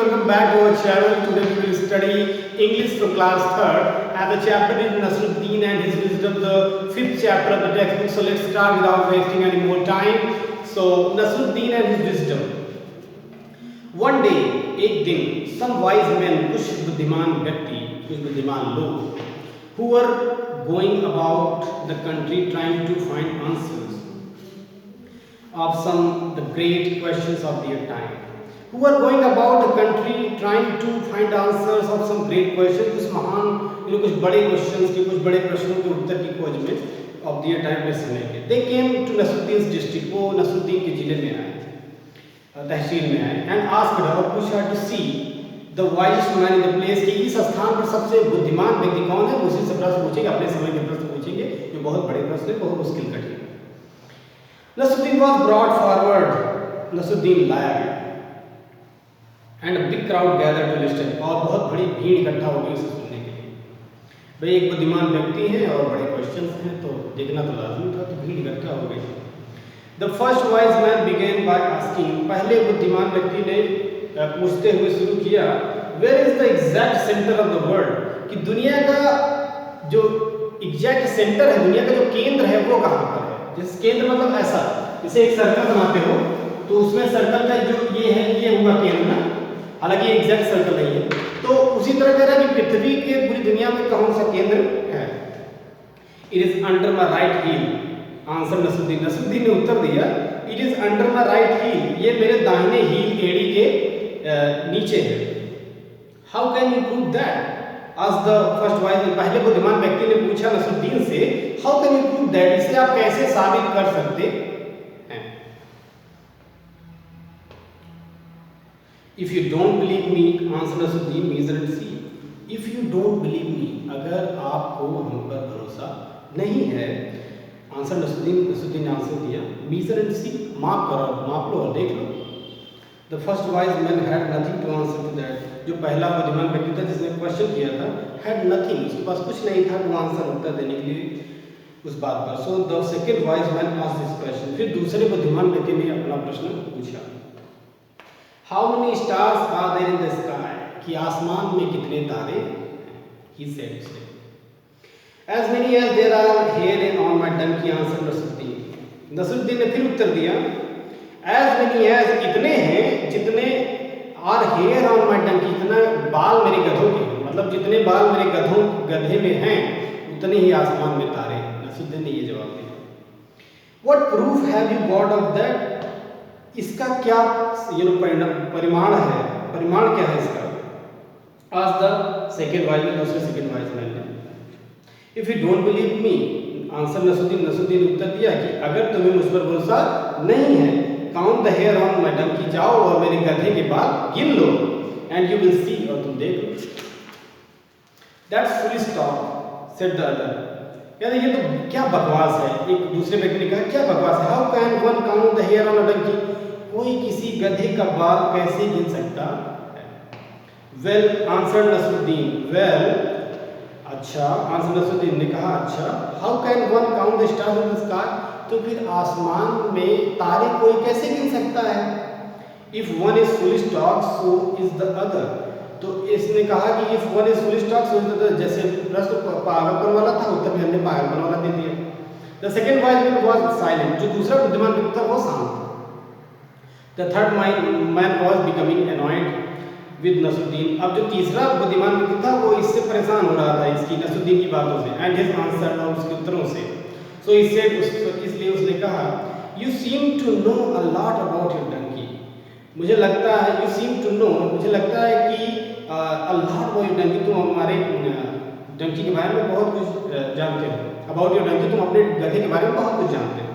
welcome back to our channel. Today we will study English for class 3rd and the chapter is Nasruddin and his wisdom, the 5th chapter of the textbook. So let's start without wasting any more time. So Nasruddin and his wisdom. One day, एक दिन, some wise men, कुछ बुद्धिमान व्यक्ति, कुछ बुद्धिमान लोग, who were going about the country trying to find answers of some the great questions of their time. Who are going about the country trying to find answers of some great questions, कुछ महान कुछ बड़े questions के कुछ बड़े प्रश्नों के उत्तर की खोज में of their time में समय के. They came to Nasruddin's district. वो नसरुद्दीन के जिले में आए, तहसील में आए, and asked her, पूछा to see the wisest man in the place कि इस स्थान पर सबसे बुद्धिमान व्यक्ति कौन है. उसी से प्रश्न पूछेंगे, अपने समय के प्रश्न पूछेंगे जो बहुत बड़े प्रश्न है, बहुत मुश्किल कठिन. Nasruddin was brought forward. Nasruddin लाया गया. And a big crowd gathered to listen. और बहुत बड़ी भीड़ इकट्ठा हो गई उसे सुनने के लिए. भाई एक बुद्धिमान व्यक्ति है और बड़े क्वेश्चंस हैं तो देखना तो लाजमी था, तो भीड़ इकट्ठा हो गई. The first wise man began by asking. पहले बुद्धिमान व्यक्ति ने पूछते हुए शुरू किया, Where is the exact center of the world? कि दुनिया का जो एग्जैक्ट सेंटर है, दुनिया का जो केंद्र है वो कहाँ पर है. जिस केंद्र मतलब ऐसा, जैसे एक सर्कल बनाते हो तो उसमें सर्कल का जो ये है ये हुआ केंद्र ना, हालांकि ये एग्जैक्ट सर्कल नहीं है. तो उसी तरह कह रहा है कि पृथ्वी के पूरी दुनिया में कौन सा केंद्र है. It is under my right heel. Answer Nasruddin. Nasruddin ने उत्तर दिया, it is under my right heel. ये मेरे दाहिने हील एड़ी के नीचे है. How can you prove that? आज द फर्स्ट वाइज मैन. पहले बुद्धिमान व्यक्ति ने पूछा नसरुद्दीन से, how can you prove that? इसे आप कैसे साबित कर सकते हैं? If you don't believe me, answer Nasruddin, measure and see. If you don't believe me, अगर आपको हम पर भरोसा नहीं है, आंसर नसरुद्दीन ने आंसर दिया, measure and see, माप करो, माप लो और देख लो. The first wise man had nothing to answer to that. जो पहला बुद्धिमान व्यक्ति था जिसने क्वेश्चन किया था, had nothing, उसके पास कुछ नहीं था to answer, उत्तर देने के लिए उस बात पर. So the second wise man asked this question. फिर दूसरे बुद्धिमान व्यक्ति ने अपना प्रश्न पूछा, How many stars are there in the sky? कि आसमान में कितने तारे हैं? He said, As many as there are hair on my donkey, answered Nasruddin. Nasruddin ने फिर उत्तर दिया, As many as इतने हैं जितने are hair on my donkey, इतना बाल मेरे गधों के हैं, मतलब जितने बाल मेरे गधे में हैं उतने ही आसमान में तारे हैं. नसरुद्दीन ने ये जवाब दिया. What proof have you got of that? इसका क्या परिमाण है, परिमाण क्या है इसका? आज द सेकेंड वाइज में, दूसरे सेकेंड वाइज में ने, if you don't believe me, answer Nasruddin ने उत्तर दिया कि अगर तुम्हें मुझ पर भरोसा नहीं है, count the hair on my donkey, जाओ और मेरे गधे के बाल गिन लो, एंड यू विल सी, और तुम देख लो. That's foolish talk, said the other. यार ये तो क्या बकवास है. एक दूसरे व्यक्ति ने कहा, क्या बकवास है. How can one count the hair on a donkey? कोई किसी गधे का बाल कैसे गिन सकता है? Well answer Nasruddin. वेल अच्छा, आंसर नसरुद्दीन ने कहा, अच्छा. How can one count the stars in the sky? तो फिर आसमान में तारे कोई कैसे गिन सकता है? If one is foolish talk so is the other. तो इसने कहा कि if one is foolish talk so is the other. जैसे प्रश्न पागलपन वाला था, उत्तर भी हमने पागलपन वाला दे दिया. The second wise man was silent. जो दूसरा बुद्धिमान व्यक्ति था वो शांत था. The third man was becoming annoyed with Nasruddin. अब जो तीसरा बुद्धिमान व्यक्ति था वो इससे परेशान हो रहा था इसकी नसरुद्दीन की बातों से, and his answer, और उसके उत्तरों से. So he said, इसलिए उसने कहा, You seem to know a lot about your donkey. मुझे लगता है, You seem to know, मुझे लगता है कि a lot about your donkey, तुम हमारे डंकी के बारे में बहुत कुछ जानते हो. About your donkey, तुम अपने गधे के बारे में बहुत कुछ जानते हो.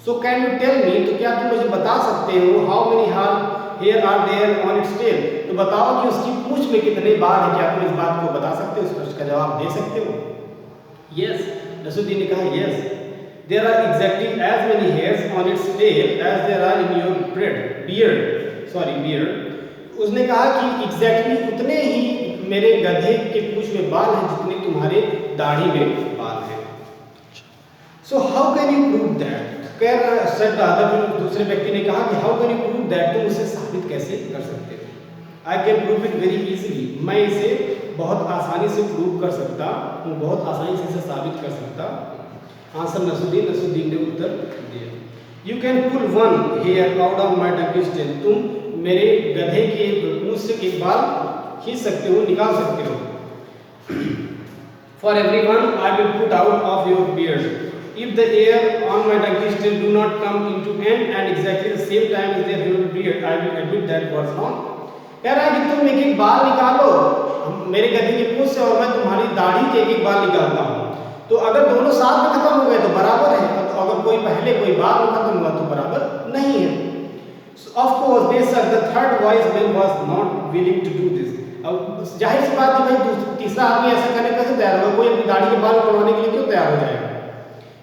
So can you tell me, तो क्या तुम मुझे बता सकते हो, how many hair are there on its tail? तो बताओ कि उसकी पूंछ में कितने बाल हैं. क्या तुम इस बात को बता सकते हो, इस प्रश्न का जवाब दे सकते हो? Yes, नसरुद्दीन ने कहा, yes. There are exactly as many hairs on its tail as there are in your beard. उसने कहा कि exactly उतने ही मेरे गधे के पूंछ में बाल हैं जितने तुम्हारे दाढ़ी में बाल हैं. So how can you prove that? दूसरे व्यक्ति ने कहा कि how can you prove that? तुम उसे साबित कैसे कर सकते हो? I can prove it very easily, मैं इसे बहुत आसानी से प्रूव कर सकता हूँ, बहुत आसानी से इसे साबित कर सकता। आंसर नसरुद्दीन, नसरुद्दीन ने उत्तर दिया। You can pull one hair out of my donkey tail, तुम मेरे गधे के मुंह से एक बाल खींच सकते हो, निकाल सकते हो। For every one I will put out of your beard, if the air on my donkey's tail do not come into end and exactly the same time as their human beard, I will admit that was wrong। कह रहा है कि तुम एक एक बाल निकालो मेरे गधे के पूंछ से और मैं तुम्हारी दाढ़ी के एक एक बाल निकालता हूँ, तो अगर दोनों साथ में खत्म हो गए तो बराबर है, तो अगर कोई पहले कोई बाद में खत्म हुआ तो बराबर नहीं है। Of course they said the third wise man was not willing to do this। अब जाहिर सी बात है भाई, तीसरा आदमी ऐसा करने कैसे तैयार होगा, कोई अपनी दाढ़ी के बाल कटवाने के लिए क्यों तैयार हो जाएगा।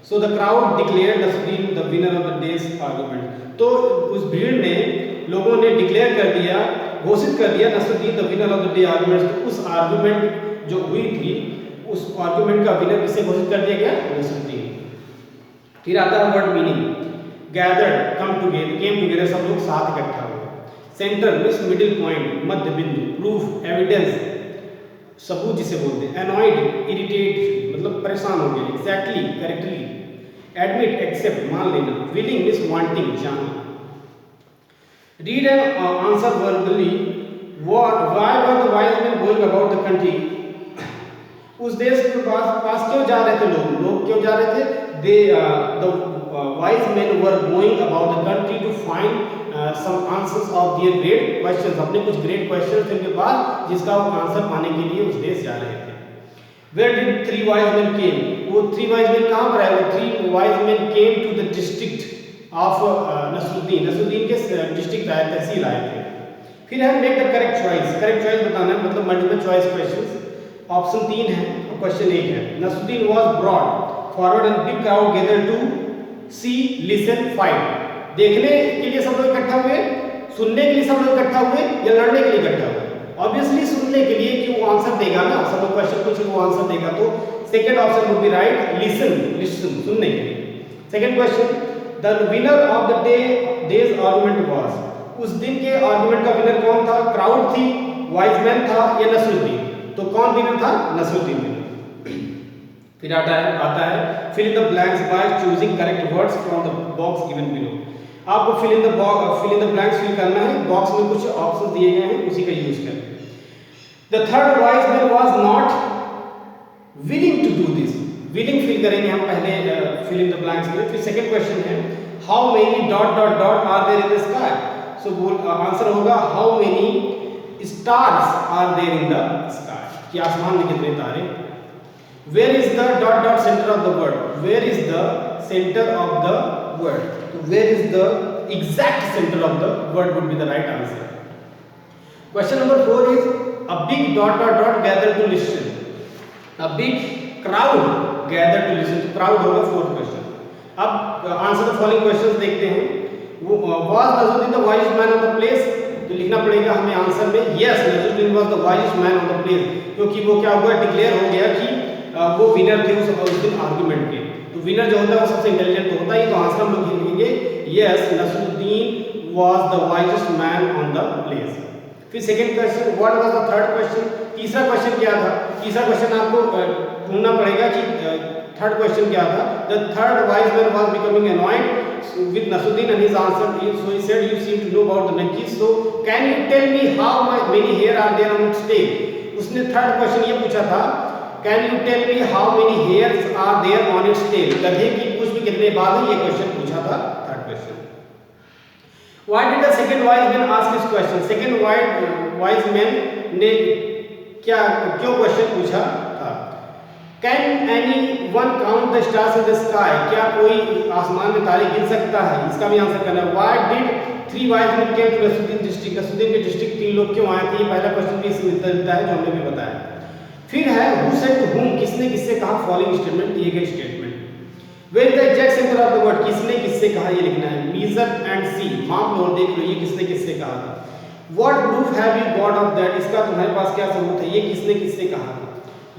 So the crowd declared Nasruddin the winner of the day's argument। तो उस भीड़ ने, लोगों ने डिक्लेयर कर दिया, घोषित कर दिया Nasruddin the winner of the day argument. तो उस आर्गुमेंट जो हुई थी, उस आर्गुमेंट का विनर किसे घोषित कर दिया गया, नसरुद्दीन। फिर आता है word meaning, gathered, come together, came together, सब लोग साथ इकट्ठा हुए। सेंटर मींस मिडिल पॉइंट, मध्य बिंदु। प्रूफ, एविडेंस, सबूत जिसे बोलते हैं। अनॉयड, इरिटेट मतलब परेशान हो गए। Exactly, correctly. एडमिट, एक्सेप्ट, मान लेना। विलिंग मींस वांटिंग, चाहना। Read and answer verbally, why were the wise man going about the country. उस देश के पास क्यों जा रहे थे लोग क्यों जा रहे थे। They the wise man were going about the country to find some answers of their great questions। अपने कुछ ग्रेट क्वेश्चंस थे उनके पास, जिसका वो आंसर पाने के लिए उस देश जा रहे थे। Where did three wise men came? वो three wise men कहाँ पर आए? वो three wise men came to the district of Nasruddin. Nasruddin के डिस्ट्रिक्ट आए, तहसील आए थे। फिर है make the correct choice. Correct choice बताना है, मतलब मल्टीपल चॉइस क्वेश्चंस। ऑप्शन 3 है और क्वेश्चन 1 है। Nasruddin was brought forward and big crowd gathered to see, listen, fight। देखने के लिए सब लोग इकट्ठा हुए, सुनने के लिए सब लोग इकट्ठा हुए, या लड़ने के लिए इकट्ठा हुए। ऑब्वियसली सुनने के लिए, कि वो आंसर देगा ना, सब लोग क्वेश्चन पूछे वो आंसर देगा, तो second option would be right, listen, listen, सुनने के लिए। Second question, the winner of the days argument was. उस दिन के आर्गुमेंट का विनर कौन था? क्राउड थी, वाइज मैन था, या नसरुद्दीन? तो कौन विनर था? नसरुद्दीन। फिर आता है fill in the blanks by choosing correct words from the box given below. आपको fill in the blanks fill करना है, बॉक्स में कुछ ऑप्शंस दिए गए हैं, उसी का यूज करें। The third wise man was not willing to do this. Willing fill करेंगे हम पहले फिल इन द ब्लैंक्स में। फिर सेकंड क्वेश्चन है how many dot dot dot are there in the sky. So answer होगा how many stars are there in the sky, कि आसमान में कितने तारे। Where is the dot dot centre of the word. Where is the centre of the word, तो where is the exact center of the word would be the right answer. Question number 4 is a big dot dot dot gathered to listen. A big crowd gathered to listen, तो crowd होगा fourth question। अब answer the following questions देखते हैं। Was Nasruddin the wisest man on the place? तो लिखना पड़ेगा हमें answer में yes, Nasruddin was the wisest man on the place, क्योंकि वो क्या हुआ, डिक्लेयर हो गया कि वो विनर थे उस दिन आर्गुमेंट के। तो विनर जो होता है वो सबसे इंटेलिजेंट होता है, तो आंसर हम लोग लिखेंगे yes, Nasruddin was the wisest man on the place. फिर second question, what was the third question. तीसरा क्वेश्चन क्या था? तीसरा क्वेश्चन आपको ढूंढना पड़ेगा कि थर्ड क्वेश्चन क्या था। The third wise man was becoming annoyed with Nasruddin and his answer, so he said you seem to know about the monkeys, so can you tell me how many hair are there on its tail। उसने third question ये पूछा था, can you tell me how many hairs are there on its tail. गधे की पूंछ में कितने बाल हैं, ये क्वेश्चन पूछा था, third question. Why did the second wise man ask this question. Second wise man ने क्यों क्वेश्चन पूछा था। Can any one count the stars in the sky. क्या कोई आसमान में तारे गिन सकता है, इसका भी आंसर करना है। Why did three wise man came to Nasruddin district. Nasruddin के डिस्ट्रिक्ट 3 लोग क्यों आए थे, ये पहला क्वेश्चन भी इसमें मिलता है जो हमने भी बताया। फिर है हु सेड टू हुम, किसने किससे कहा। फॉलोइंग स्टेटमेंट, दिए गए statement. Where is the exact centre of the word, किसने किससे कहा ये लिखना है। मीजर एंड सी, माप लो और देख लो ये किसने किससे कहा था। What proof have you got off that, इसका तुम्हारे पास क्या सबूत है, ये किसने किससे कहा था।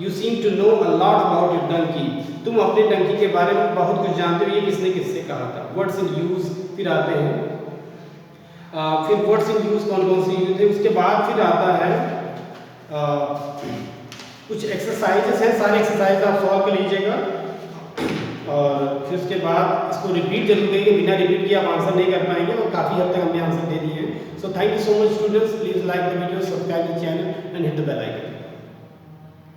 You seem to know a lot about your donkey, तुम अपने डंकी के बारे में बहुत कुछ जानते हो, ये किसने किससे कहा था। Words in use. फिर आते हैं फिर वर्ड्स इन यूज कौन कौन सी यूज है, उसके बाद फिर आता है कुछ एक्सरसाइजेस हैं, सारे एक्सरसाइज आप सॉल्व कर लीजिएगा और फिर उसके बाद इसको रिपीट जरूर करिए, बिना रिपीट किए आप आंसर नहीं कर पाएंगे और काफ़ी हद तक हमने आंसर दे दिए हैं। So thank you so much students, please like the video, subscribe the channel and hit the bell icon.